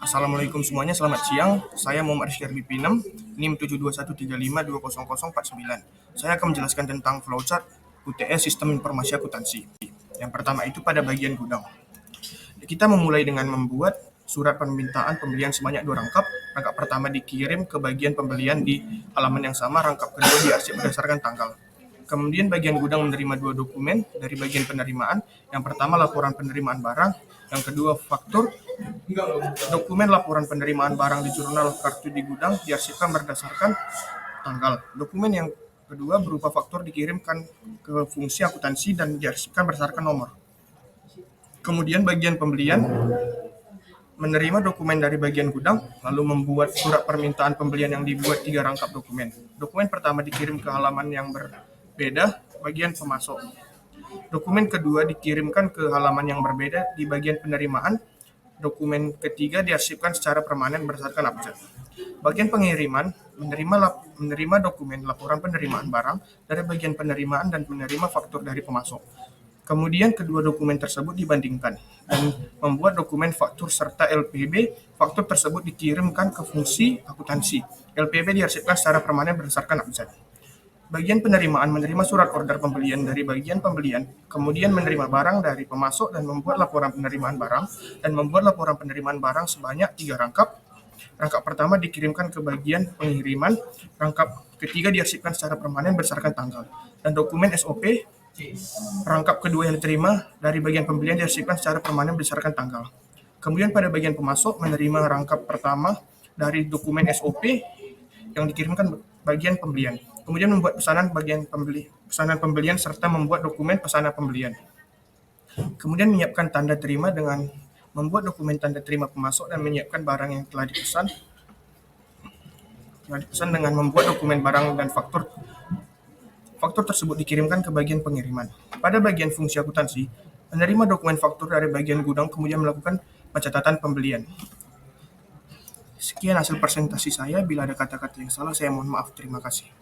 Assalamualaikum semuanya, selamat siang. Saya Muhammad Rizky BP6, NIM 721352049. Saya akan menjelaskan tentang flowchart UTS Sistem Informasi Akuntansi. Yang pertama itu pada bagian gudang. Kita memulai dengan membuat surat permintaan pembelian sebanyak 2 rangkap. Rangkap pertama dikirim ke bagian pembelian di halaman yang sama, rangkap kedua diarsip berdasarkan tanggal. Kemudian bagian gudang menerima 2 dokumen dari bagian penerimaan. Yang pertama laporan penerimaan barang, yang kedua faktur. Dokumen laporan penerimaan barang di jurnal kartu di gudang diarsipkan berdasarkan tanggal. Dokumen yang kedua berupa faktur dikirimkan ke fungsi akuntansi dan diarsipkan berdasarkan nomor. Kemudian bagian pembelian menerima dokumen dari bagian gudang, lalu membuat surat permintaan pembelian yang dibuat 3 rangkap dokumen. Dokumen pertama dikirim ke halaman yang berbeda, bagian pemasok. Dokumen kedua dikirimkan ke halaman yang berbeda di bagian penerimaan. Dokumen ketiga diarsipkan secara permanen berdasarkan abjad. Bagian pengiriman menerima dokumen laporan penerimaan barang dari bagian penerimaan dan menerima faktur dari pemasok. Kemudian kedua dokumen tersebut dibandingkan dan membuat dokumen faktur serta LPB. Faktur tersebut dikirimkan ke fungsi akuntansi. LPB diarsipkan secara permanen berdasarkan abjad. Bagian penerimaan menerima surat order pembelian dari bagian pembelian, kemudian menerima barang dari pemasok dan membuat laporan penerimaan barang sebanyak 3 rangkap. Rangkap pertama dikirimkan ke bagian pengiriman, rangkap ketiga diarsipkan secara permanen berdasarkan tanggal. Dan dokumen SOP, rangkap kedua yang diterima dari bagian pembelian diarsipkan secara permanen berdasarkan tanggal. Kemudian pada bagian pemasok menerima rangkap pertama dari dokumen SOP yang dikirimkan bagian pembelian. Kemudian membuat pesanan pembelian serta membuat dokumen pesanan pembelian. Kemudian menyiapkan tanda terima dengan membuat dokumen tanda terima pemasok dan menyiapkan barang yang telah dipesan dengan membuat dokumen barang dan faktur. Faktur tersebut dikirimkan ke bagian pengiriman. Pada bagian fungsi akuntansi, menerima dokumen faktur dari bagian gudang kemudian melakukan pencatatan pembelian. Sekian hasil presentasi saya. Bila ada kata-kata yang salah, saya mohon maaf. Terima kasih.